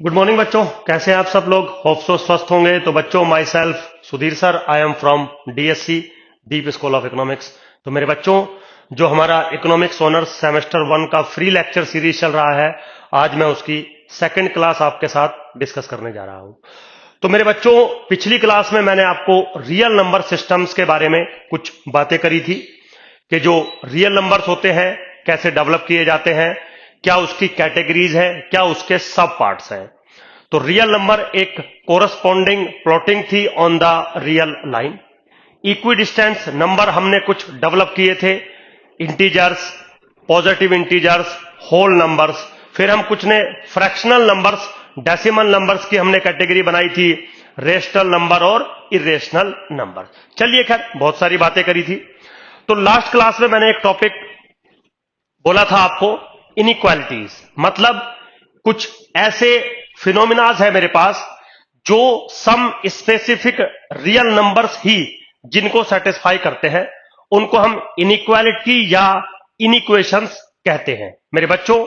Good morning बच्चों, कैसे हैं आप सब लोग। होप सो स्वस्थ होंगे। तो बच्चों, my self Sudhir sir, I am from DSC deep school of economics. तो मेरे बच्चों, जो हमारा इकोनॉमिक्स ऑनर्स सेमेस्टर 1 का फ्री लेक्चर सीरीज चल रहा है, आज मैं उसकी सेकंड क्लास आपके साथ डिस्कस करने जा रहा हूं। तो मेरे बच्चों, पिछली क्लास में मैंने आपको रियल नंबर सिस्टम्स के बारे में कुछ बातें करी थी कि जो रियल नंबर्स होते हैं कैसे डेवलप किए जाते हैं, क्या उसकी कैटेगरीज है, क्या उसके सब पार्ट्स हैं। तो रियल नंबर एक कोरस्पॉन्डिंग प्लॉटिंग थी on the real line. Equidistance number हमने कुछ डेवलप किए थे, integers, positive integers, whole numbers. फिर हम कुछ ने फ्रैक्शनल नंबर्स, डेसिमल नंबर्स की हमने कैटेगरी बनाई थी, रेशनल नंबर और इरेशनल नंबर। चलिए, खैर बहुत सारी बातें करी थी। तो लास्ट क्लास में मैंने एक टॉपिक बोला था आपको, इनइक्वालिटीज, मतलब कुछ ऐसे फिनोमिनाज है मेरे पास जो सम स्पेसिफिक रियल नंबर्स ही जिनको सेटिस्फाई करते हैं, उनको हम इनइक्वालिटी या इनइक्वेशंस कहते हैं। मेरे बच्चों,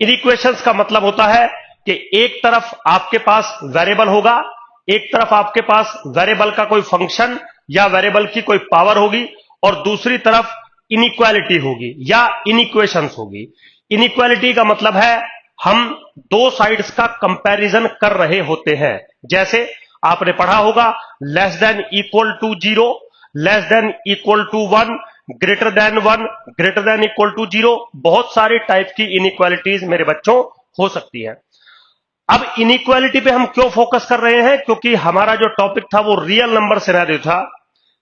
इनइक्वेशंस का मतलब होता है कि एक तरफ आपके पास वेरिएबल होगा, एक तरफ आपके पास वेरिएबल का कोई फंक्शन या वेरिएबल की कोई पावर होगी, और दूसरी तरफ इनइक्वालिटी होगी या इनइक्वेशंस होगी। इनइक्वालिटी का मतलब है हम दो साइड्स का कंपैरिजन कर रहे होते हैं। जैसे आपने पढ़ा होगा, less than equal to 0, less than equal to 1, greater than 1, greater than equal to 0। बहुत सारे टाइप की इनइक्वालिटीज मेरे बच्चों हो सकती है। अब इनइक्वालिटी पे हम क्यों फोकस कर रहे हैं? क्योंकि हमारा जो टॉपिक था वो रियल नंबर सिनेरियो था।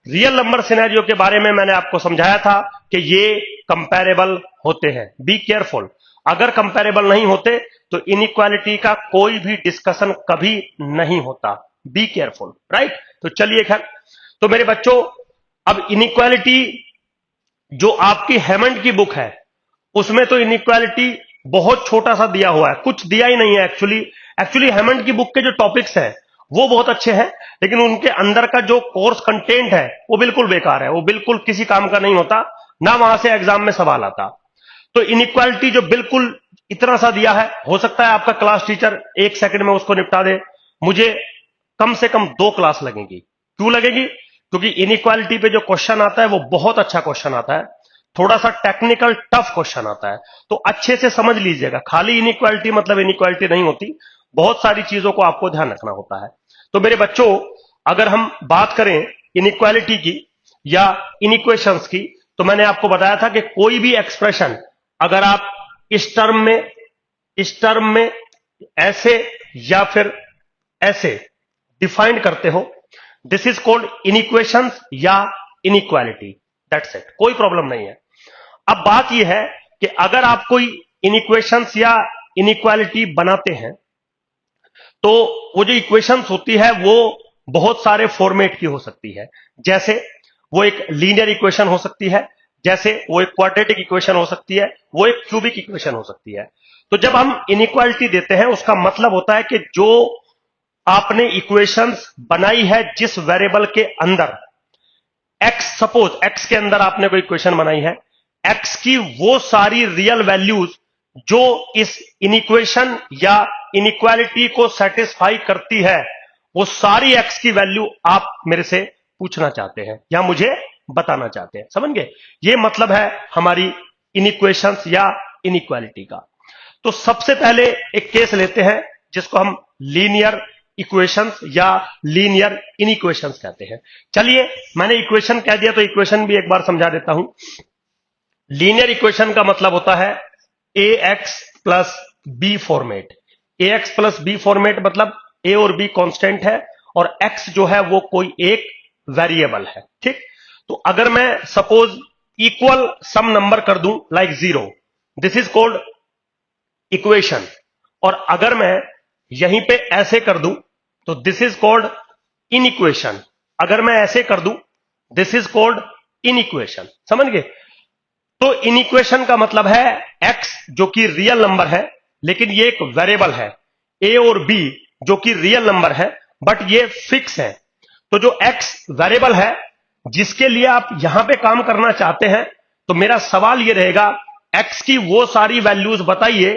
रियल नंबर सिनेरियो के बारे में मैंने आपको समझाया था कि ये कंपैरेबल होते हैं। बी केयरफुल, अगर कंपैरेबल नहीं होते तो इनइक्वालिटी का कोई भी डिस्कशन कभी नहीं होता। Be careful, right. तो चलिए, खैर, तो मेरे बच्चों, अब इनइक्वालिटी जो आपकी हेमंड की बुक है उसमें तो इनइक्वालिटी बहुत छोटा सा दिया हुआ है, कुछ दिया ही नहीं है। एक्चुअली हेमंड की बुक के जो टॉपिक्स हैं वो बहुत अच्छे हैं, लेकिन उनके अंदर का जो कोर्स कंटेंट है वो बिल्कुल बेकार है, वो बिल्कुल किसी काम का नहीं होता, ना वहां से एग्जाम में सवाल आता। तो इनइक्वालिटी जो बिल्कुल इतना सा दिया है, हो सकता है आपका क्लास टीचर 1 सेकंड में उसको निपटा दे, मुझे कम से कम 2 क्लास लगेगी। क्यों लगेगी? क्योंकि इनइक्वालिटी पे जो क्वेश्चन आता है वो बहुत अच्छा क्वेश्चन आता है, थोड़ा सा टेक्निकल टफ क्वेश्चन आता है। तो अच्छे से समझ लीजिएगा, खाली इनइक्वालिटी मतलब इनइक्वालिटी नहीं होती, बहुत सारी चीजों को आपको ध्यान रखना होता है। तो मेरे बच्चों, अगर हम बात करें इनइक्वालिटी की या इनइक्वेशंस की, तो मैंने आपको बताया था कि कोई भी एक्सप्रेशन अगर आप इस टर्म में ऐसे या फिर ऐसे डिफाइंड करते हो, दिस इज कॉल्ड इनइक्वेशंस या इनइक्वालिटी। दैट्स इट, कोई प्रॉब्लम नहीं है। अब बात यह है कि अगर आप कोई इनइक्वेशंस या इनइक्वालिटी बनाते हैं तो वो जो इक्वेशंस होती है वो बहुत सारे फॉर्मेट की हो सकती है। जैसे वो एक लीनियर इक्वेशन हो सकती है, जैसे वो एक क्वाड्रेटिक इक्वेशन हो सकती है, वो एक क्यूबिक इक्वेशन हो सकती है। तो जब हम इनइक्वालिटी देते हैं उसका मतलब होता है कि जो आपने इक्वेशंस बनाई है जिस वेरिएबल के अंदर एक्स, सपोज एक्स के अंदर आपने कोई इक्वेशन बनाई है, एक्स की वो सारी रियल वैल्यूज जो इस इनइक्वेशन या इनइक्वालिटी को सेटिस्फाई करती है, वो सारी एक्स की वैल्यू आप मेरे से पूछना चाहते हैं या मुझे बताना चाहते हैं। समझ गए? ये मतलब है हमारी इनइक्वेशंस या इनइक्वालिटी का। तो सबसे पहले एक केस लेते हैं जिसको हम लीनियर इक्वेशंस या लीनियर इनइक्वेशंस कहते हैं। चलिए, मैंने इक्वेशन कह दिया तो इक्वेशन भी एक बार समझा देता हूं। लीनियर इक्वेशन का मतलब होता है A x plus B format. A x plus B format मतलब ए और बी कांस्टेंट है और एक्स जो है वो कोई एक वेरिएबल है। ठीक, तो अगर मैं सपोज इक्वल सम नंबर कर दूं like 0, this is called equation. और अगर मैं यहीं पे ऐसे कर दूं तो दिस इज कॉल्ड इनइक्वेशन। अगर मैं ऐसे कर दूं, दिस इज कॉल्ड इनइक्वेशन। समझ गए? तो इनइक्वेशन का मतलब है x जो कि रियल नंबर है, लेकिन ये एक वेरिएबल है, a और b जो कि रियल नंबर है बट ये फिक्स है। तो जो x वेरिएबल है जिसके लिए आप यहां पे काम करना चाहते हैं, तो मेरा सवाल ये रहेगा, x की वो सारी वैल्यूज बताइए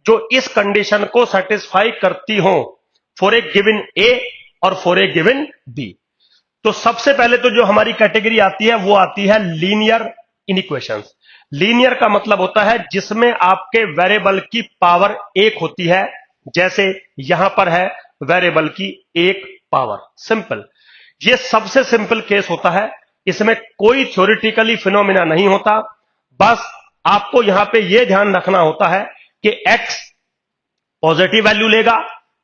जो इस कंडीशन को सेटिस्फाई करती हो फॉर ए गिवन ए और फॉर ए गिवन बी। तो सबसे पहले तो जो हमारी कैटेगरी आती है वो आती है लीनियर इनइक्वेशंस। लीनियर का मतलब होता है जिसमें आपके वेरिएबल की पावर एक होती है, जैसे यहां पर है वेरिएबल की एक पावर। सिंपल, ये सबसे सिंपल केस होता है, इसमें कोई थ्योरेटिकली फिनोमिना नहीं होता। बस आपको यहां पे यह ध्यान रखना होता है कि x पॉजिटिव वैल्यू लेगा,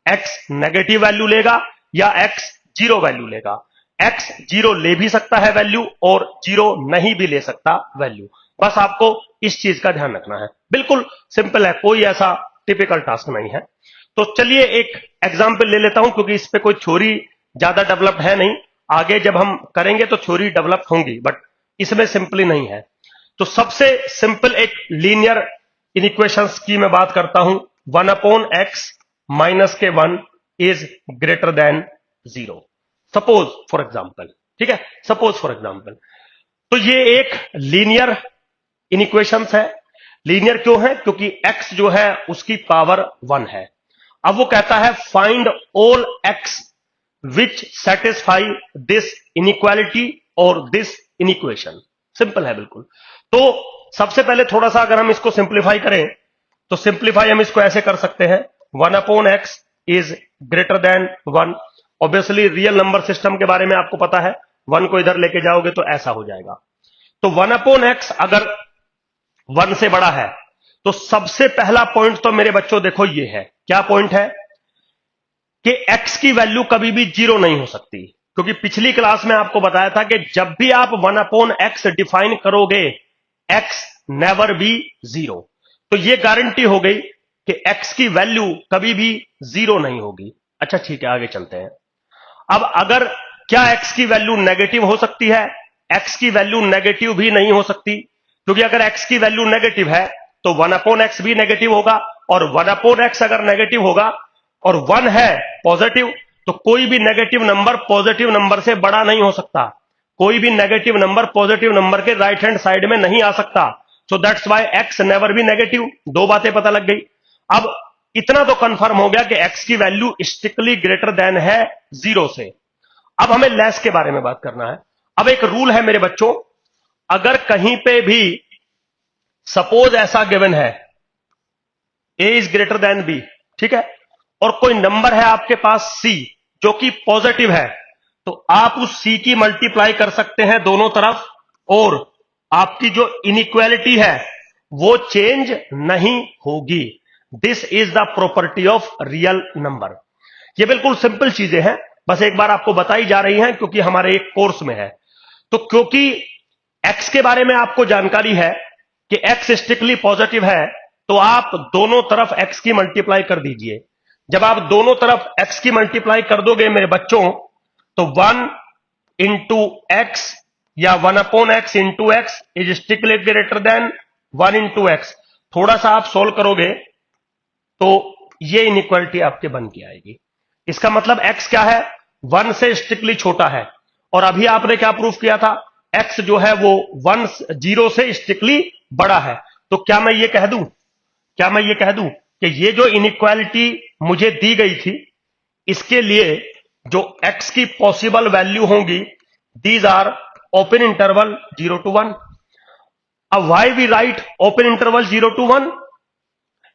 x नेगेटिव वैल्यू लेगा या x जीरो वैल्यू लेगा। x जीरो ले भी सकता है वैल्यू और जीरो नहीं भी ले सकता वैल्यू। बस आपको इस चीज का ध्यान रखना है। बिल्कुल सिंपल है, कोई ऐसा टिपिकल टास्क नहीं है। तो चलिए एक एग्जांपल ले लेता हूं, क्योंकि इस पे कोई थ्योरी ज्यादा डेवलप्ड है नहीं। आगे जब हम करेंगे तो थ्योरी डेवलप होंगी, बट इसमें सिंपली नहीं है। तो सबसे सिंपल एक लीनियर इनइक्वेशंस की मैं बात करता हूं। 1/x माइनस के 1 is greater than 0। Suppose for example, ठीक है, सपोज फॉर एग्जाम्पल। तो ये एक लीनियर इनइक्वेशंस है। लीनियर क्यों है? क्योंकि x जो है उसकी पावर 1 है। अब वो कहता है find all x which satisfy this inequality और दिस इनइक्वेशन। सिंपल है बिल्कुल। तो सबसे पहले थोड़ा सा अगर हम इसको सिंप्लीफाई करें तो सिंप्लीफाई हम इसको ऐसे कर सकते हैं, 1/x is greater than 1। Obviously real number system के बारे में आपको पता है, 1 को इधर लेके जाओगे तो ऐसा हो जाएगा। तो 1/x अगर 1 से बड़ा है तो सबसे पहला पॉइंट तो मेरे बच्चों देखो ये है, क्या पॉइंट है कि x की वैल्यू कभी भी जीरो नहीं हो सकती। क्योंकि पिछली क्लास में आपको बताया था कि जब भी आप 1/x डिफाइन करोगे x नेवर बी जीरो। तो ये गारंटी हो गई कि x की वैल्यू कभी भी जीरो नहीं होगी। अच्छा ठीक है, आगे चलते हैं। अब अगर क्या x की वैल्यू नेगेटिव हो सकती है? x की वैल्यू नेगेटिव भी नहीं हो सकती, क्योंकि अगर x की वैल्यू नेगेटिव है तो 1/x भी नेगेटिव होगा, और 1/x अगर नेगेटिव होगा और 1 है पॉजिटिव, तो कोई भी नेगेटिव नंबर पॉजिटिव नंबर से बड़ा नहीं हो सकता। कोई भी नेगेटिव नंबर पॉजिटिव नंबर के राइट हैंड साइड में नहीं आ सकता। So that's why x never be negative. दो बातें पता लग गई। अब इतना तो कंफर्म हो गया कि x की वैल्यू स्ट्रिक्टली ग्रेटर देन है 0 से। अब हमें लेस के बारे में बात करना है। अब एक रूल है मेरे बच्चों, अगर कहीं पे भी सपोज ऐसा गिवन है a is greater then b, ठीक है, और कोई नंबर है आपके पास c जो कि पॉजिटिव है, तो आप उस c की मल्टीप्लाई कर सकते हैं दोनों तरफ, और आपकी जो इनइक्वालिटी है वो चेंज नहीं होगी। This is the property of real number. ये बिल्कुल सिंपल चीजें हैं, बस एक बार आपको बताई जा रही हैं क्योंकि हमारे एक कोर्स में है। तो क्योंकि x के बारे में आपको जानकारी है कि x स्ट्रिक्टली पॉजिटिव है, तो आप दोनों तरफ x की मल्टीप्लाई कर दीजिए। जब आप दोनों तरफ x की मल्टीप्लाई कर दोगे मेरे बच्चों, तो 1 इंटू एक्स या 1/x into x is strictly greater than 1 into x. थोड़ा सा आप सोल्व करोगे तो ये इनइक्वालिटी आपके बन के आएगी। इसका मतलब x क्या है? 1 से स्ट्रिक्टली छोटा है। और अभी आपने क्या प्रूफ किया था? x जो है वो 0 से स्ट्रिक्टली बड़ा है। तो क्या मैं ये कह दूं कि ये जो इनइक्वालिटी मुझे दी गई थी, इसके लिए जो x की पॉसिबल वैल्यू होंगी, these are open interval 0 to 1। अब why we write open interval 0 to 1?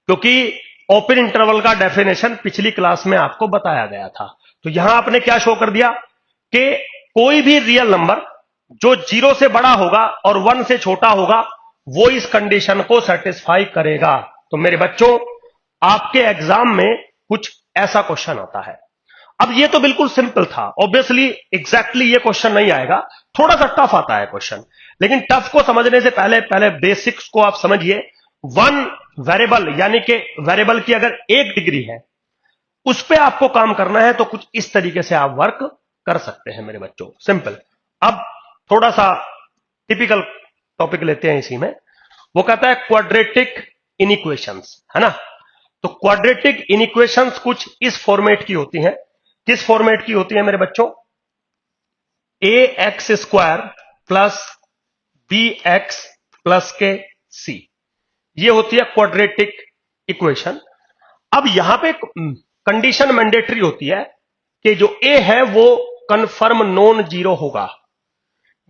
क्योंकि ओपन इंटरवल का डेफिनेशन पिछली क्लास में आपको बताया गया था। तो यहां आपने क्या शो कर दिया कि कोई भी रियल नंबर जो 0 से बड़ा होगा और 1 से छोटा होगा, वो इस कंडीशन को सेटिस्फाई करेगा। तो मेरे बच्चों, आपके एग्जाम में कुछ ऐसा क्वेश्चन आता है। अब ये तो बिल्कुल सिंपल था, ऑब्वियसली एग्जैक्टली ये क्वेश्चन नहीं आएगा, थोड़ा सा टफ आता है क्वेश्चन। लेकिन टफ को समझने से पहले बेसिक्स को आप समझिए। वन वेरिएबल यानी कि वेरिएबल की अगर एक डिग्री है, उस पे आपको काम करना है, तो कुछ इस तरीके से आप वर्क कर सकते हैं मेरे बच्चों। सिंपल। अब थोड़ा सा टिपिकल टॉपिक लेते हैं इसी में। वो कहता है क्वाड्रेटिक इनइक्वेशंस, है ना। तो क्वाड्रेटिक इनइक्वेशंस कुछ इस फॉर्मेट की होती हैं। किस फॉर्मेट की होती है मेरे बच्चों? ax² प्लस bx प्लस के c, ये होती है क्वाड्रेटिक इक्वेशन। अब यहां पे कंडीशन मैंडेटरी होती है कि जो ए है वो कन्फर्म नॉन जीरो होगा,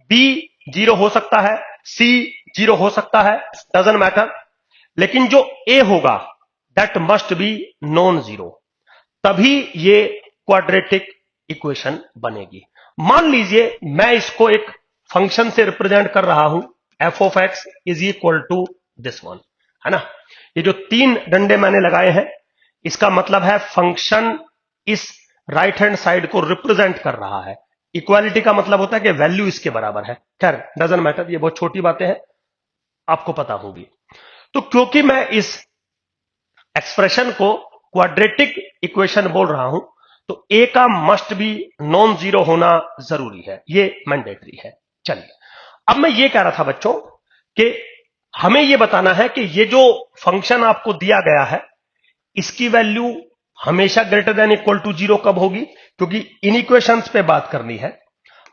बी जीरो हो सकता है, सी जीरो हो सकता है, डजंट मैटर, लेकिन जो ए होगा that must be non zero, तभी ये क्वाड्रेटिक इक्वेशन बनेगी। मान लीजिए मैं इसको एक फंक्शन से रिप्रेजेंट कर रहा हूं, F of X is equal to this one, है ना। ये जो तीन डंडे मैंने लगाए हैं इसका मतलब है फंक्शन इस राइट हैंड साइड को रिप्रेजेंट कर रहा है। इक्वालिटी का मतलब होता है कि वैल्यू इसके बराबर है। खैर डजंट मैटर, ये बहुत छोटी बातें हैं, आपको पता होगी। तो क्योंकि मैं इस एक्सप्रेशन को क्वाड्रेटिक इक्वेशन बोल रहा हूं तो ए का मस्ट बी नॉन जीरो होना जरूरी है, ये मैंडेटरी है। चलिए अब मैं ये कह रहा था बच्चों कि हमें ये बताना है कि ये जो फंक्शन आपको दिया गया है इसकी वैल्यू हमेशा greater than equal to zero कब होगी, क्योंकि इन इक्वेशंस पे बात करनी है।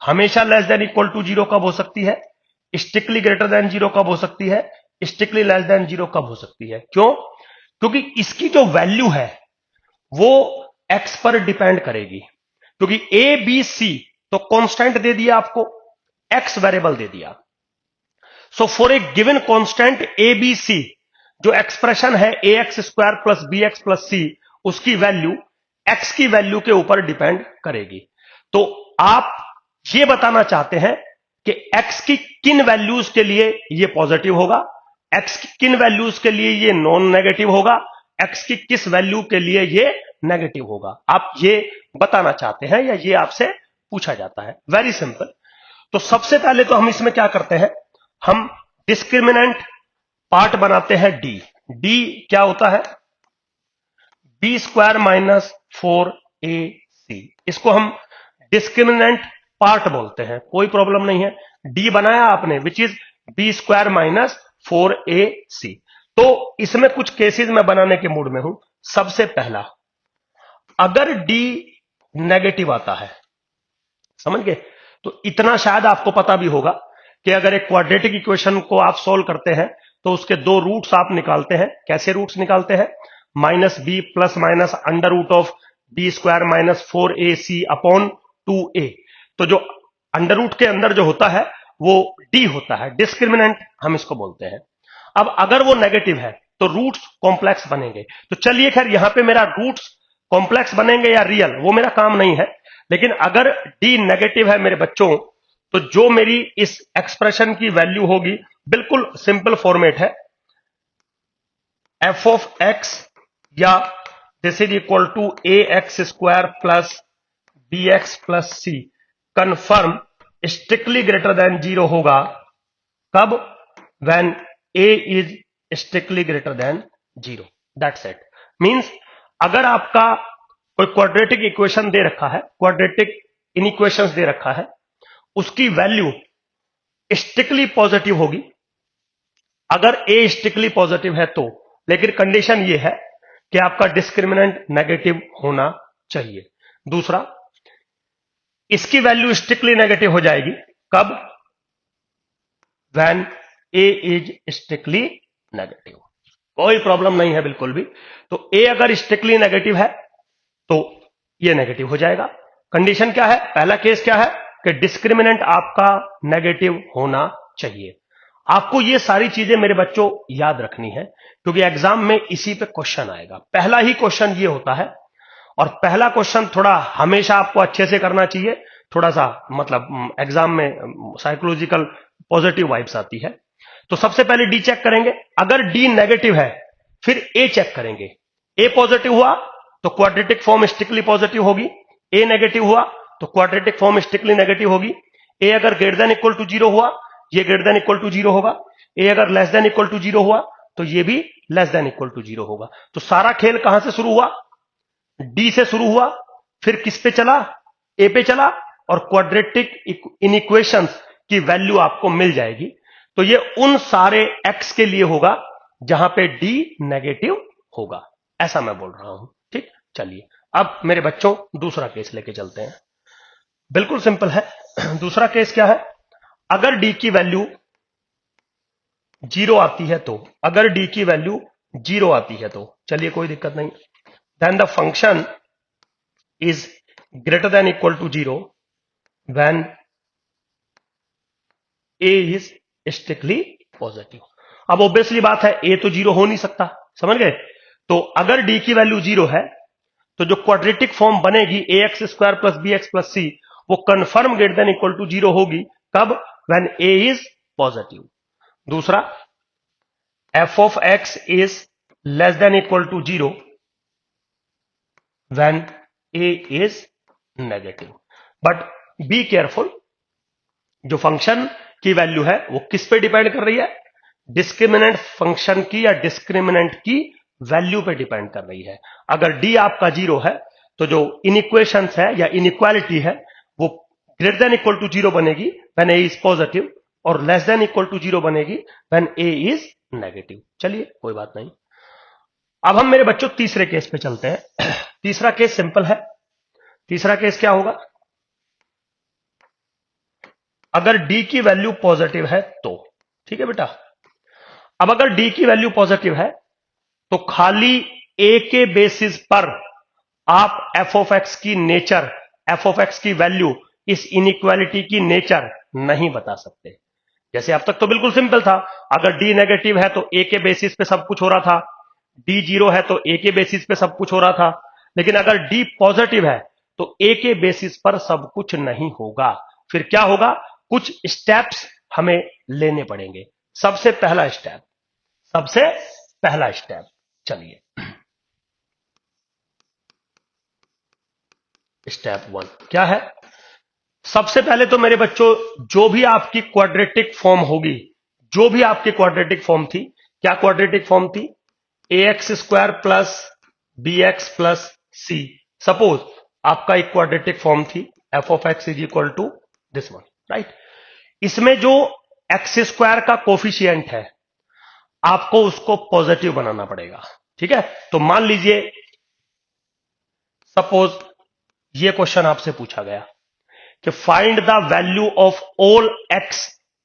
हमेशा less than equal to zero कब हो सकती है, स्ट्रिक्टली ग्रेटर देन जीरो कब हो सकती है, स्ट्रिक्टली लेस देन जीरो कब हो सकती है। क्यों? क्योंकि इसकी जो वैल्यू है वो एक्स पर डिपेंड करेगी, क्योंकि ए बी सी तो कांस्टेंट दे दिया आपको, एक्स वेरिएबल दे दिया। So for a given constant A B C जो एक्सप्रेशन है A X square plus B X plus C, उसकी वैल्यू एक्स की वैल्यू के ऊपर डिपेंड करेगी। तो आप ये बताना चाहते हैं कि एक्स की किन वैल्यूज के लिए ये पॉजिटिव होगा, एक्स की किन वैल्यूज के लिए ये नॉन नेगेटिव होगा, एक्स की किस वैल्यू के लिए ये नेगेटिव होगा, आप ये बताना चाहते हैं या ये आपसे पूछा जाता है। Very simple. तो सबसे पहले तो हम इसमें क्या करते हैं, हम डिस्क्रिमिनेंट पार्ट बनाते हैं डी। डी क्या होता है, बी स्क्वायर माइनस 4ac, इसको हम डिस्क्रिमिनेंट पार्ट बोलते हैं, कोई प्रॉब्लम नहीं है। डी बनाया आपने which is B square minus 4ac। तो इसमें कुछ केसेस मैं बनाने के मूड में हूं। सबसे पहला, अगर डी नेगेटिव आता है, समझ गए, तो इतना शायद आपको पता भी होगा कि अगर एक क्वाड्रेटिक इक्वेशन को आप सोल्व करते हैं तो उसके दो रूट्स आप निकालते हैं। कैसे रूट्स निकालते हैं, minus B plus minus under root of B square minus 4ac upon 2a। तो जो अंडर रूट के अंदर जो होता है वो डी होता है, डिस्क्रिमिनेंट हम इसको बोलते हैं। अब अगर वो नेगेटिव है तो रूट्स कॉम्प्लेक्स बनेंगे। तो चलिए खैर यहां पे मेरा रूट्स कॉम्प्लेक्स बनेंगे या रियल, वो मेरा काम नहीं है, लेकिन अगर डी नेगेटिव है मेरे बच्चों तो जो मेरी इस एक्सप्रेशन की वैल्यू होगी, बिल्कुल सिंपल फॉर्मेट है, एफ ऑफ एक्स या this is equal to A X square plus B X plus C confirm strictly greater than zero होगा। कब? When A is strictly greater than zero. That's it. Means अगर आपका कोई quadratic equation दे रखा है, quadratic इनइक्वेशंस दे रखा है, उसकी वैल्यू स्ट्रिक्टली पॉजिटिव होगी अगर ए स्ट्रिक्टली पॉजिटिव है तो, लेकिन कंडीशन ये है कि आपका डिस्क्रिमिनेंट नेगेटिव होना चाहिए। दूसरा, इसकी वैल्यू स्ट्रिक्टली नेगेटिव हो जाएगी कब? When A is strictly negative. कोई प्रॉब्लम नहीं है बिल्कुल भी। तो ए अगर स्ट्रिक्टली नेगेटिव है तो ये नेगेटिव हो जाएगा। कंडीशन क्या है, पहला केस क्या है कि डिस्क्रिमिनेंट आपका नेगेटिव होना चाहिए। आपको ये सारी चीजें मेरे बच्चों याद रखनी है, क्योंकि एग्जाम में इसी पे क्वेश्चन आएगा। पहला ही क्वेश्चन ये होता है, और पहला क्वेश्चन थोड़ा हमेशा आपको अच्छे से करना चाहिए। थोड़ा सा मतलब एग्जाम में साइकोलॉजिकल पॉजिटिव वाइब्स आती है। तो सबसे पहले डी चेक करेंगे, अगर डी नेगेटिव है फिर ए चेक करेंगे। ए पॉजिटिव हुआ तो क्वाड्रेटिक फॉर्म स्ट्रिक्टली पॉजिटिव होगी, ए नेगेटिव हुआ तो क्वाड्रेटिक फॉर्म स्ट्रिक्टली नेगेटिव होगी। ए अगर greater than equal to zero हुआ, ये greater than equal to zero होगा। ए अगर less than equal to zero हुआ तो ये भी less than equal to zero होगा। तो सारा खेल कहां से शुरू हुआ, डी से शुरू हुआ, फिर किस पे चला, ए पे चला, और क्वाड्रेटिक इनइक्वेशंस की वैल्यू आपको मिल जाएगी। तो ये उन सारे एक्स के लिए होगा जहां पे डी नेगेटिव होगा, ऐसा मैं बोल रहा हूं। ठीक, चलिए अब मेरे बच्चों दूसरा केस लेके चलते हैं। बिल्कुल सिंपल है। दूसरा केस क्या है, अगर डी की वैल्यू जीरो आती है तो, अगर डी की वैल्यू जीरो आती है तो, चलिए कोई दिक्कत नहीं, then the function is greater than equal to 0 when a is strictly positive. अब ऑब्वियसली बात है a तो 0 हो नहीं सकता, समझ गए? तो अगर d की वैल्यू 0 है तो जो क्वाड्रेटिक फॉर्म बनेगी ax square plus bx plus c वो confirm greater than equal to 0 होगी। कब? When a is positive. दूसरा, f of x is less than equal to 0 when a is negative. But be careful, जो function की value है वो किस पे डिपेंड कर रही है? डिस्क्रिमिनेंट फंक्शन की या डिस्क्रिमिनेंट की वैल्यू पे डिपेंड कर रही है। अगर डी आपका 0 है तो जो इनइक्वेशंस है या इनइक्वालिटी है वो ग्रेटर देन इक्वल टू 0 बनेगी व्हेन ए इज पॉजिटिव, और लेस देन इक्वल टू 0 बनेगी व्हेन ए इज नेगेटिव। चलिए कोई बात नहीं। अब हम मेरे बच्चों तीसरे केस पे चलते हैं। तीसरा केस सिंपल है। तीसरा केस क्या होगा? अगर d की वैल्यू पॉजिटिव है तो, ठीक है बेटा। अब अगर d की वैल्यू पॉजिटिव है तो खाली a के बेसिस पर आप f ऑफ x की नेचर, f ऑफ x की वैल्यू, इस इनइक्वालिटी की नेचर नहीं बता सकते। जैसे अब तक तो बिल्कुल सिंपल था, अगर d नेगेटिव है तो a के बेसिस पे सब कुछ हो रहा था, d 0 है तो a के बेसिस पे सब कुछ हो रहा था। लेकिन अगर d पॉजिटिव है तो a के बेसिस पर सब कुछ नहीं होगा। फिर क्या होगा? कुछ स्टेप्स हमें लेने पड़ेंगे। सबसे पहला स्टेप, चलिए स्टेप 1 क्या है? सबसे पहले तो मेरे बच्चों जो भी आपकी क्वाड्रेटिक फॉर्म होगी, जो भी आपकी क्वाड्रेटिक फॉर्म थी, क्या क्वाड्रेटिक फॉर्म थी? ax square plus bx plus c। Suppose आपका एक क्वाड्रेटिक फॉर्म थी f of x is equal to this one, right? इसमें जो एक्स स्क्वायर का कोफिशिएंट है आपको उसको पॉजिटिव बनाना पड़ेगा, ठीक है? तो मान लीजिए सपोज ये क्वेश्चन आपसे पूछा गया कि find the value of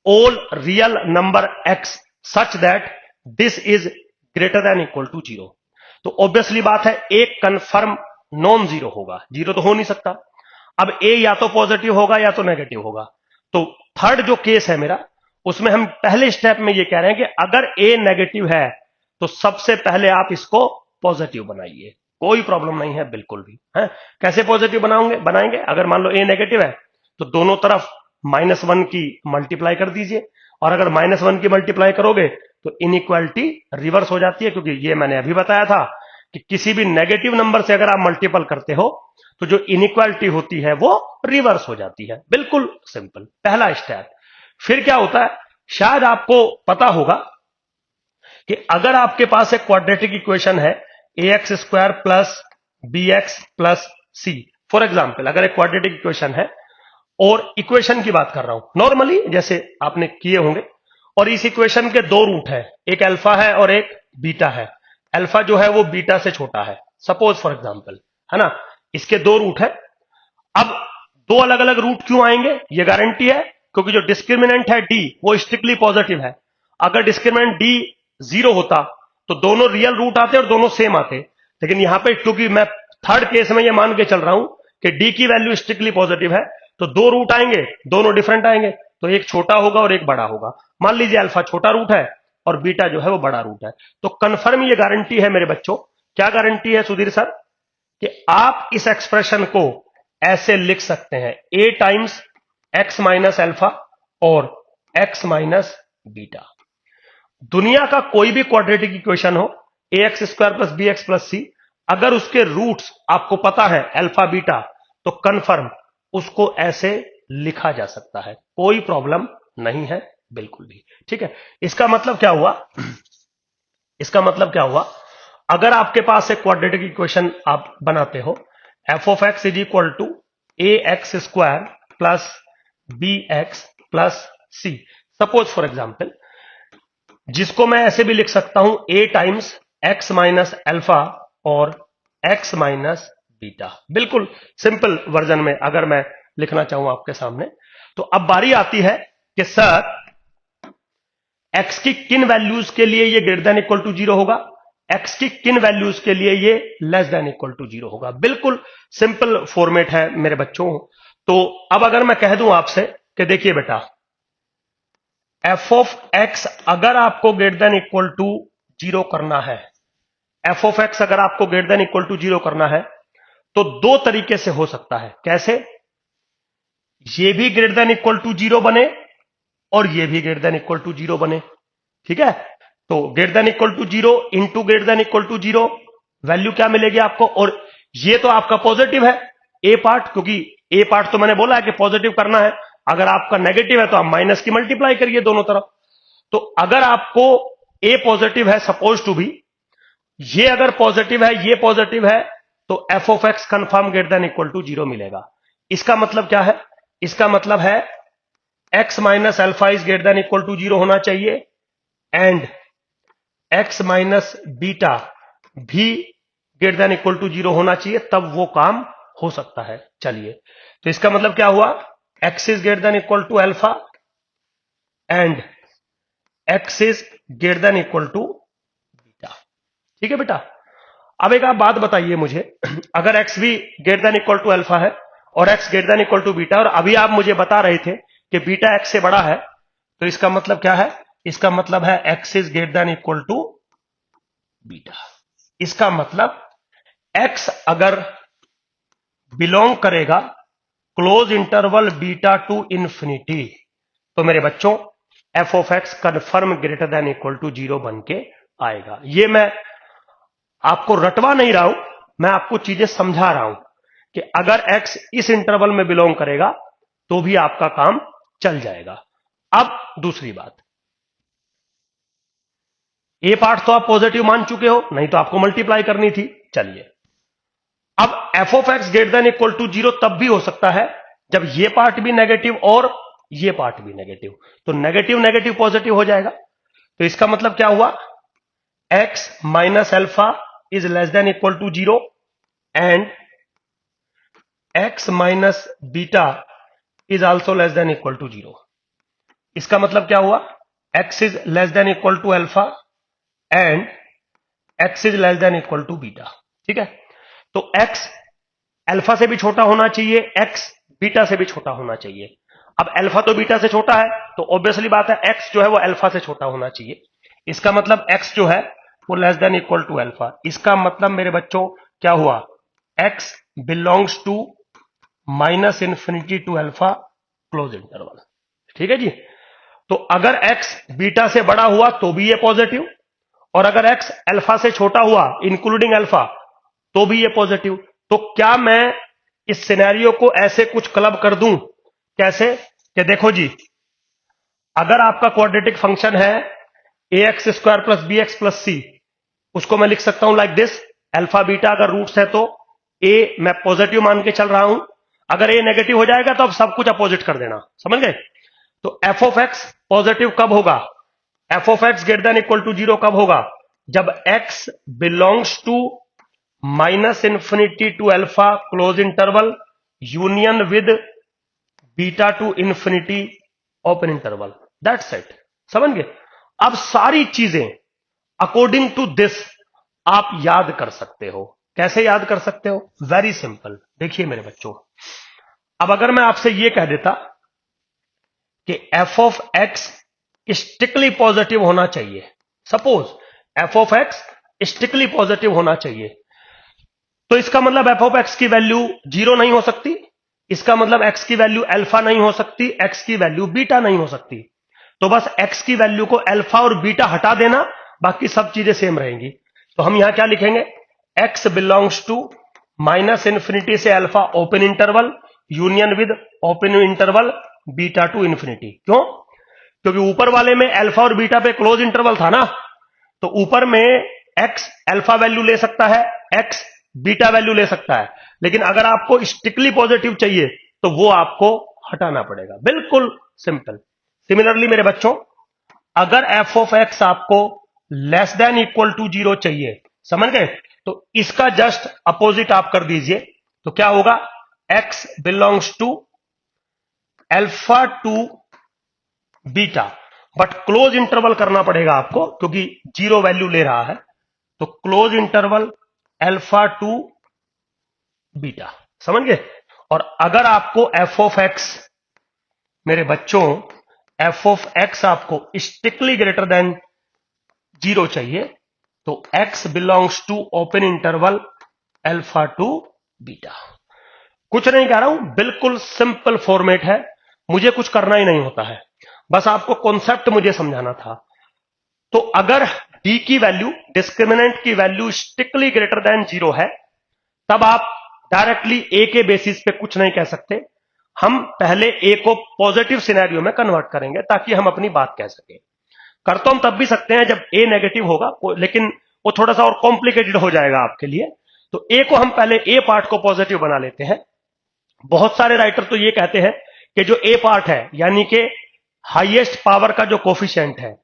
all real number x such that this is greater than equal to 0। तो ऑब्वियसली बात है एक कंफर्म नॉन जीरो होगा, जीरो तो हो नहीं सकता। अब a या तो पॉजिटिव होगा या तो नेगेटिव होगा। तो थर्ड जो केस है मेरा, उसमें हम पहले स्टेप में ये कह रहे हैं कि अगर a नेगेटिव है तो सबसे पहले आप इसको पॉजिटिव बनाइए, कोई प्रॉब्लम नहीं है बिल्कुल भी, है? कैसे पॉजिटिव बनाएंगे? अगर मान लो a नेगेटिव है तो दोनों तरफ -1 की मल्टीप्लाई कर दीजिए, और अगर -1 की मल्टीप्लाई करोगे तो इनइक्वालिटी रिवर्स हो जाती है, क्योंकि ये मैंने अभी बताया था कि किसी भी नेगेटिव नंबर से अगर आप मल्टीपल करते हो तो जो इनइक्वालिटी होती है वो रिवर्स हो जाती है। बिल्कुल सिंपल, पहला स्टेप। फिर क्या होता है, शायद आपको पता होगा कि अगर आपके पास एक क्वाड्रेटिक इक्वेशन है ax square plus bx plus c, for example अगर एक क्वाड्रेटिक इक्वेशन है, और इक्वेशन की बात कर रहा हूं नॉर्मली जैसे आपने किए होंगे, और इस इक्वेशन के दो रूट है, एक अल्फा है और एक बीटा है। अल्फा जो है वो बीटा से छोटा है, सपोज फॉर एग्जाम्पल, है ना? इसके दो रूट है। अब दो अलग अलग रूट क्यों आएंगे? ये गारंटी है क्योंकि जो डिस्क्रिमिनेंट है डी वो स्ट्रिक्टली पॉजिटिव है। अगर डिस्क्रिमिनेंट डी 0 होता तो दोनों रियल रूट आते और दोनों सेम आते, लेकिन यहां पे क्योंकि मैं थर्ड केस में ये मान के चल रहा हूं कि डी की वैल्यू स्ट्रिक्टली पॉजिटिव है, तो दो रूट आएंगे, दोनों डिफरेंट आएंगे, तो एक छोटा होगा और एक बड़ा होगा। मान लीजिए अल्फा छोटा रूट है और बीटा जो है वो बड़ा रूट है। तो कंफर्म ये गारंटी है मेरे बच्चों, क्या गारंटी है सुधीर सर? कि आप इस एक्सप्रेशन को ऐसे लिख सकते हैं a times x minus alpha और x माइनस बीटा। दुनिया का कोई भी क्वाड्रेटिक इक्वेशन हो, ax square plus bx plus c, अगर उसके रूट्स आपको पता है अल्फा बीटा, तो कंफर्म उसको ऐसे लिखा जा सकता है, कोई प्रॉब्लम नहीं है बिल्कुल भी, ठीक है? इसका मतलब क्या हुआ? इसका मतलब क्या हुआ? अगर आपके पास एक क्वाड्रेटिक इक्वेशन आप बनाते हो, f of x is equal to A X square plus B X plus C, suppose for example, जिसको मैं ऐसे भी लिख सकता हूं a times x minus alpha और x माइनस बीटा। बिल्कुल सिंपल वर्जन में अगर मैं लिखना चाहूं आपके सामने, तो अब बारी आती है कि सर x की किन वैल्यूज के लिए ये ग्रेटर देन इक्वल टू 0 होगा? एक्स की किन वैल्यूज के लिए ये लेस देन इक्वल टू 0 होगा। बिल्कुल सिंपल फॉर्मेट है मेरे बच्चों। तो अब अगर मैं कह दूं आपसे कि देखिए बेटा, एफ ऑफ एक्स अगर आपको ग्रेटर देन इक्वल टू 0 करना है, एफ ऑफ एक्स अगर आपको ग्रेटर देन इक्वल टू 0 करना है तो दो तरीके से हो सकता है। कैसे? ये भी ग्रेटर देन इक्वल टू 0 बने और ये भी ग्रेटर देन इक्वल टू 0 बने। ठीक है, तो greater than equal to 0 into greater than equal to 0, value क्या मिलेगी आपको? और ये तो आपका पॉजिटिव है ए पार्ट, क्योंकि ए पार्ट तो मैंने बोला है कि पॉजिटिव करना है। अगर आपका नेगेटिव है तो आप माइनस की मल्टीप्लाई करिए दोनों तरफ। तो अगर आपको ए पॉजिटिव है, सपोज टू बी, ये अगर पॉजिटिव है, ये पॉजिटिव है, तो F of X confirm greater than equal to 0 मिलेगा। इसका मतलब क्या है? इसका मतलब है X minus alpha is greater than equal to 0 होना चाहिए एंड एक्स माइनस बीटा भी ग्रेटर देन इक्वल टू 0 होना चाहिए, तब वो काम हो सकता है। चलिए, तो इसका मतलब क्या हुआ? X is greater than equal to alpha and x is greater than equal to beta. ठीक है बेटा, अब एक आप बात बताइए मुझे, अगर एक्स भी greater than equal to alpha है और X greater than equal to beta, और अभी आप मुझे बता रहे थे कि बीटा एक्स से बड़ा है, तो इसका मतलब क्या है? इसका मतलब है X is greater than equal to beta. इसका मतलब एक्स अगर बिलोंग करेगा close interval beta to infinity, तो मेरे बच्चों F of X confirm greater than equal to 0 बन के आएगा। ये मैं आपको रटवा नहीं रहा हूं, मैं आपको चीजें समझा रहा हूं कि अगर एक्स इस इंटरवल में बिलोंग करेगा तो भी आपका काम चल जाएगा। अब दूसरी बात, ए पार्ट तो आप पॉजिटिव मान चुके हो, नहीं तो आपको मल्टीप्लाई करनी थी। चलिए, अब F of x greater than equal to 0 तब भी हो सकता है जब ये पार्ट भी नेगेटिव और ये पार्ट भी नेगेटिव, तो नेगेटिव नेगेटिव पॉजिटिव हो जाएगा। तो इसका मतलब क्या हुआ? X minus alpha is less than equal to 0 and x minus beta is also less than equal to 0। इसका मतलब क्या हुआ? X is less than equal to alpha and x is less than equal to beta. ठीक है, तो x alpha से भी छोटा होना चाहिए, एक्स बीटा से भी छोटा होना चाहिए। अब अल्फा तो बीटा से छोटा है, तो ऑब्वियसली बात है एक्स जो है वो अल्फा से छोटा होना चाहिए। इसका मतलब एक्स जो है वो less than equal to alpha. इसका मतलब मेरे बच्चों क्या हुआ? X belongs to minus infinity to alpha close interval. ठीक है जी, तो अगर एक्स बीटा से बड़ा हुआ तो भी ये पॉजिटिव, और अगर एक्स अल्फा से छोटा हुआ इंक्लूडिंग अल्फा तो भी ये पॉजिटिव। तो क्या मैं इस सिनेरियो को ऐसे कुछ क्लब कर दूं? कैसे? कि देखो जी, अगर आपका क्वाड्रेटिक फंक्शन है A X square plus B X plus C, उसको मैं लिख सकता हूं लाइक दिस। अल्फा बीटा अगर रूट्स है तो ए मैं पॉजिटिव मान के चल रहा हूं, अगर ए नेगेटिव हो जाएगा तो अब सब कुछ अपोजिट कर देना, समझ गए? तो एफ ऑफ एक्स पॉजिटिव कब होगा? F of x greater than equal to 0 कब होगा? जब x belongs to minus infinity to alpha close interval union with beta to infinity open interval. That's it, समझ गए? अब सारी चीजें अकॉर्डिंग टू दिस आप याद कर सकते हो। कैसे याद कर सकते हो? Very simple. देखिए मेरे बच्चों, अब अगर मैं आपसे यह कह देता कि F of x strictly positive होना चाहिए, suppose F of x strictly positive होना चाहिए, तो इसका मतलब एफ ऑफ एक्स की वैल्यू 0 नहीं हो सकती, इसका मतलब एक्स की वैल्यू अल्फा नहीं हो सकती, एक्स की वैल्यू बीटा नहीं हो सकती। तो बस एक्स की वैल्यू को अल्फा और बीटा हटा देना, बाकी सब चीजें सेम रहेंगी। तो हम यहां क्या लिखेंगे? X belongs to minus infinity से alpha open interval union with open interval beta to infinity. क्यों? क्योंकि ऊपर वाले में अल्फा और बीटा पे क्लोज इंटरवल था ना, तो ऊपर में एक्स अल्फा वैल्यू ले सकता है, एक्स बीटा वैल्यू ले सकता है, लेकिन अगर आपको स्ट्रिक्टली पॉजिटिव चाहिए तो वो आपको हटाना पड़ेगा। बिल्कुल सिंपल। सिमिलरली मेरे बच्चों, अगर एफ ऑफ एक्स आपको लेस देन इक्वल टू 0 चाहिए, समझ गए, तो इसका जस्ट अपोजिट आप कर दीजिए, तो क्या होगा? X belongs to alpha to beta, but close interval करना पड़ेगा आपको क्योंकि 0 वैल्यू ले रहा है। तो close interval alpha to beta, समझ गए। और अगर आपको एफ ऑफ एक्स, मेरे बच्चों एफ ऑफ एक्स आपको स्ट्रिक्टली ग्रेटर देन 0 चाहिए, तो x belongs to open interval alpha to beta. कुछ नहीं कह रहा हूं, बिल्कुल सिंपल फॉर्मेट है, मुझे कुछ करना ही नहीं होता है, बस आपको कॉन्सेप्ट मुझे समझाना था। तो अगर d की वैल्यू, डिस्क्रिमिनेंट की वैल्यू स्ट्रिक्टली ग्रेटर देन 0 है, तब आप डायरेक्टली a के बेसिस पे कुछ नहीं कह सकते, हम पहले a को पॉजिटिव सिनेरियो में कन्वर्ट करेंगे ताकि हम अपनी बात कह सकें। कर तो हम तब भी सकते हैं जब a नेगेटिव होगा, लेकिन वो थोड़ा सा और कॉम्प्लिकेटेड हो जाएगा आपके लिए। तो a को हम पहले a पार्ट को पॉजिटिव बना लेते हैं। बहुत सारे राइटर तो ये कहते हैं कि जो a पार्ट है, यानी कि हाईएस्ट पावर का जो कोफिशिएंट है,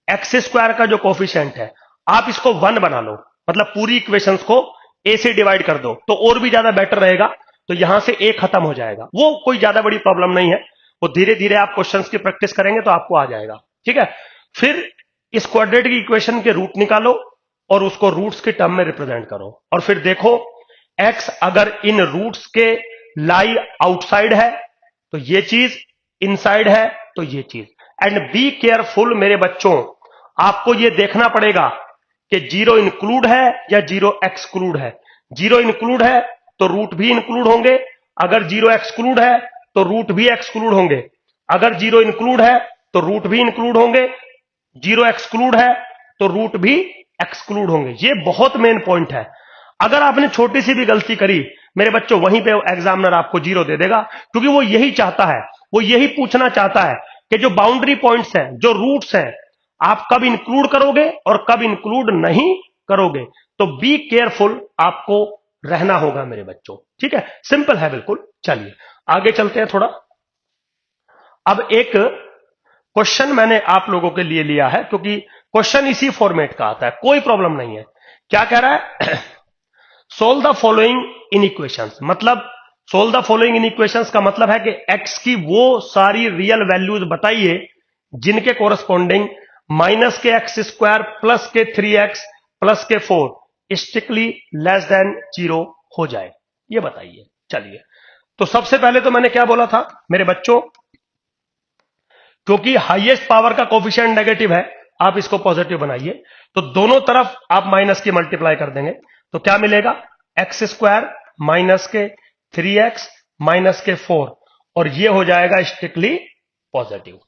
एक्स स्क्वायर का जो कोफिशिएंट है, आप इसको 1 बना लो, मतलब पूरी इक्वेशंस को a से डिवाइड कर दो, तो और भी ज्यादा बेटर रहेगा। तो यहां से a खत्म हो जाएगा, वो कोई ज्यादा बड़ी प्रॉब्लम नहीं है, वो धीरे धीरे आप क्वेश्चंस की प्रैक्टिस करेंगे तो आपको आ जाएगा, ठीक है। फिर इस क्वाड्रेटिक इक्वेशन के रूट निकालो और उसको रूट्स के टर्म में रिप्रेजेंट करो, और फिर देखो x अगर इन रूट्स के लाई आउटसाइड है तो ये चीज, इनसाइड है तो ये चीज। एंड बी केयरफुल मेरे बच्चों, आपको ये देखना पड़ेगा कि 0 इंक्लूड है या 0 एक्सक्लूड है। 0 इंक्लूड है तो रूट भी इंक्लूड होंगे, अगर 0 एक्सक्लूड है तो रूट भी एक्सक्लूड होंगे, अगर 0 इंक्लूड है तो रूट भी इंक्लूड होंगे, 0 एक्सक्लूड है तो रूट भी एक्सक्लूड होंगे। ये बहुत मेन पॉइंट है। अगर आपने छोटी सी भी गलती करी मेरे बच्चों, वहीं पे एग्जामिनर आपको 0 दे देगा, क्योंकि वो यही चाहता है, वो यही पूछना चाहता है कि जो बाउंड्री पॉइंट्स हैं, जो रूट्स हैं, आप कब इंक्लूड करोगे और कब इंक्लूड नहीं करोगे। तो बी केयरफुल आपको रहना होगा मेरे बच्चों, ठीक है। सिंपल है बिल्कुल। चलिए आगे चलते हैं थोड़ा। अब एक क्वेश्चन मैंने आप लोगों के लिए लिया है, क्योंकि क्वेश्चन इसी फॉर्मेट का आता है, कोई प्रॉब्लम नहीं है। क्या कह रहा है? Solve the following inequations, मतलब solve the following inequations का मतलब है कि x की वो सारी रियल वैल्यूज बताइए जिनके कोरस्पॉन्डिंग माइनस के एक्स स्क्वायर प्लस के 3x प्लस के 4 स्ट्रिक्टली लेस देन 0 हो जाए, ये बताइए। चलिए, तो सबसे पहले तो मैंने क्या बोला था मेरे बच्चों, क्योंकि हाईएस्ट पावर का कोफिशिएंट नेगेटिव है, आप इसको पॉजिटिव बनाइए, तो दोनों तरफ आप माइनस की मल्टीप्लाई कर देंगे, तो क्या मिलेगा? एक्स स्क्वायर माइनस के 3x माइनस के 4, और ये हो जाएगा स्ट्रिक्टली पॉजिटिव।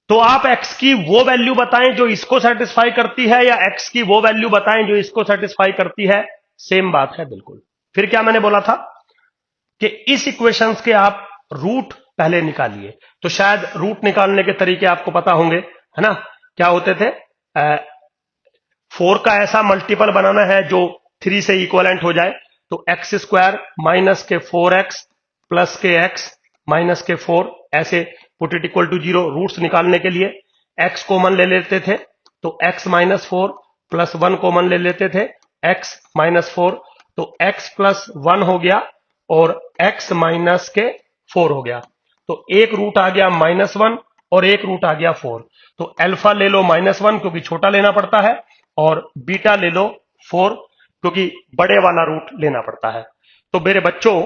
तो आप x की वो वैल्यू बताएं जो इसको सेटिस्फाई करती है, या x की वो वैल्यू बताएं जो इसको सेटिस्फाई करती है, सेम बात है बिल्कुल। फिर क्या मैंने बोला था कि इस इक्वेशंस के आप रूट पहले निकालिए, तो शायद रूट निकालने के तरीके आपको पता होंगे, है ना। क्या होते थे? 4 का ऐसा मल्टीपल बनाना है जो 3 से इक्वलेंट हो जाए, तो एक्स स्क्वायर माइनस के 4x प्लस के x माइनस के 4, ऐसे put it equal to 0। Roots निकालने के लिए x कॉमन ले लेते थे, तो x माइनस 4 प्लस 1 कॉमन ले लेते थे, x माइनस 4, तो x प्लस 1 हो गया और x माइनस के 4 हो गया। तो एक रूट आ गया -1 और एक रूट आ गया 4। तो अल्फा ले लो -1 क्योंकि छोटा लेना पड़ता है, और बीटा ले लो 4 क्योंकि बड़े वाला रूट लेना पड़ता है। तो मेरे बच्चों,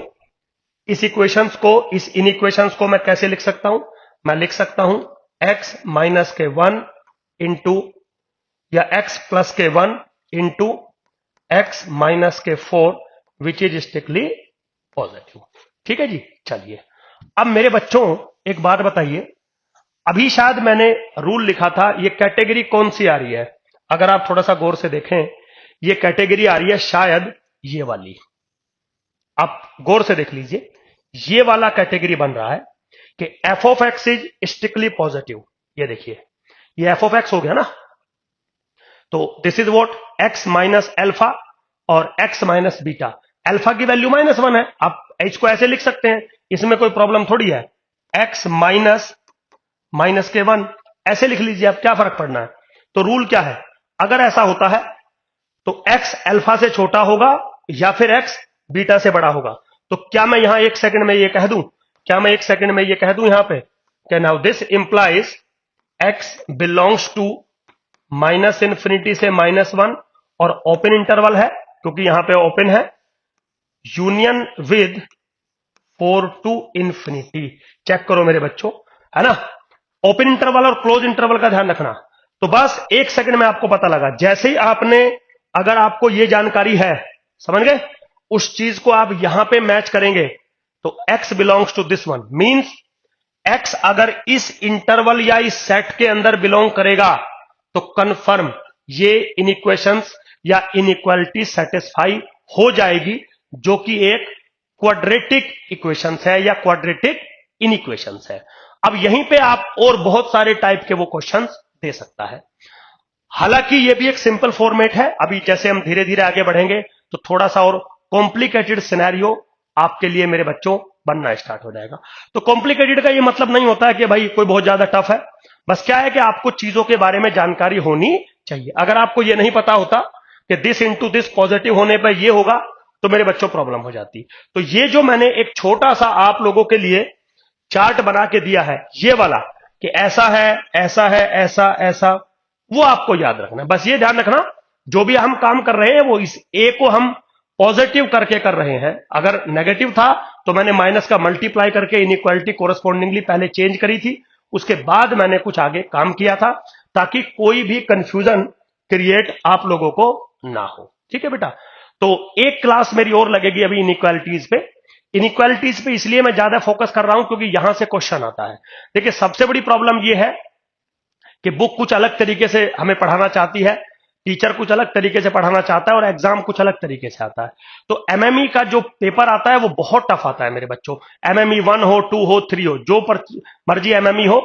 इस इक्वेशंस को, इस इन इक्वेशंस को मैं कैसे लिख सकता हूं? मैं लिख सकता हूं x माइनस के 1 इंटू, या x प्लस के 1 इंटू x माइनस के 4 विच इज स्ट्रिक्टली पॉजिटिव। ठीक है जी। चलिए, अब मेरे बच्चों एक बात बताइए, अभी शायद मैंने रूल लिखा था, ये कैटेगरी कौन सी आ रही है? अगर आप थोड़ा सा गौर से देखें, ये कैटेगरी आ रही है शायद ये वाली। आप गौर से देख लीजिए, ये वाला कैटेगरी बन रहा है कि F of X is strictly positive. ये देखिए, ये एफ ऑफ एक्स हो गया ना, तो this is what, x minus alpha और एक्स माइनस बीटा। अल्फा की वैल्यू -1 है, आप एच को ऐसे लिख सकते हैं, इसमें कोई प्रॉब्लम थोड़ी है। एक्स माइनस के 1 ऐसे लिख लीजिए, आप क्या फर्क पड़ना है। तो रूल क्या है? अगर ऐसा होता है तो एक्स अल्फा से छोटा होगा या फिर एक्स बीटा से बड़ा होगा। तो क्या मैं यहां 1 सेकंड में ये कह दूं, क्या मैं 1 सेकंड में ये कह दूं यहां पे कि now this implies x belongs to -∞ से -1 और ओपन इंटरवल है क्योंकि यहां पे ओपन है, union with 4 to infinity. Check करो मेरे बच्चों, है ना। ओपन इंटरवल और क्लोज इंटरवल का ध्यान रखना। तो बस एक सेकंड में आपको पता लगा, जैसे ही आपने, अगर आपको ये जानकारी है, समझ गए, उस चीज को आप यहां पे मैच करेंगे तो x belongs to this one, means x अगर इस इंटरवल या इस सेट के अंदर बिलोंग करेगा तो कंफर्म ये इनइक्वेशंस या इनइक्वालिटी सेटिस्फाई हो जाएगी, जो कि एक क्वाड्रेटिक इक्वेशंस है या क्वाड्रेटिक इनइक्वेशंस है। अब यहीं पे आप और बहुत सारे टाइप के वो क्वेश्चंस दे सकता है। हालांकि ये भी एक सिंपल फॉर्मेट है, अभी जैसे हम धीरे धीरे आगे बढ़ेंगे तो थोड़ा सा और कॉम्प्लिकेटेड सिनेरियो आपके लिए मेरे बच्चों बनना स्टार्ट हो जाएगा। तो कॉम्प्लिकेटेड का ये मतलब नहीं होता है कि भाई कोई बहुत ज्यादा टफ है, बस क्या है कि आपको चीजों के बारे में जानकारी होनी चाहिए। अगर आपको ये नहीं पता होता कि दिस इंटू दिस पॉजिटिव होने पर ये होगा तो मेरे बच्चों प्रॉब्लम हो जाती। तो ये जो मैंने एक छोटा सा आप लोगों के लिए चार्ट बना के दिया है, ये वाला, कि ऐसा है, ऐसा है, ऐसा ऐसा, वो आपको याद रखना। बस ये ध्यान रखना, जो भी हम काम कर रहे हैं वो इस ए को हम पॉजिटिव करके कर रहे हैं। अगर नेगेटिव था तो मैंने माइनस का मल्टीप्लाई करके इनइक्वालिटी कोरस्पॉन्डिंगली पहले चेंज करी थी, उसके बाद मैंने कुछ आगे काम किया था ताकि कोई भी कंफ्यूजन क्रिएट आप लोगों को ना हो। ठीक है बेटा। तो एक क्लास मेरी और लगेगी अभी इनइक्वालिटीज पे। इनइक्वालिटीज पे इसलिए मैं ज्यादा फोकस कर रहा हूं क्योंकि यहां से क्वेश्चन आता है। देखिए सबसे बड़ी प्रॉब्लम यह है कि बुक कुछ अलग तरीके से हमें पढ़ाना चाहती है, टीचर कुछ अलग तरीके से पढ़ाना चाहता है और एग्जाम कुछ अलग तरीके से आता है। तो एमएमई का जो पेपर आता है वो बहुत टफ आता है मेरे बच्चों। एमएमई 1 हो, 2 हो, 3 हो, जो मर्जी एमएमई हो,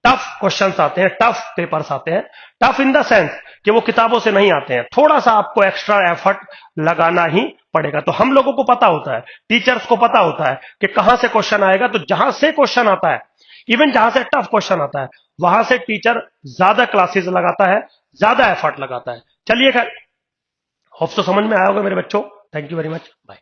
टफ क्वेश्चंस आते हैं, टफ पेपर्स आते हैं। टफ इन द सेंस कि वो किताबों से नहीं आते हैं, थोड़ा सा आपको एक्स्ट्रा एफर्ट लगाना ही पड़ेगा। तो हम लोगों को पता होता है, टीचर्स को पता होता है कि कहां से क्वेश्चन आएगा। तो जहां से क्वेश्चन आता है, इवन जहां से टफ क्वेश्चन आता है, वहां से टीचर ज्यादा क्लासेस लगाता है, ज्यादा एफर्ट लगाता है। चलिए खैर, होप तो समझ में आया होगा मेरे बच्चों। Thank you very much, bye.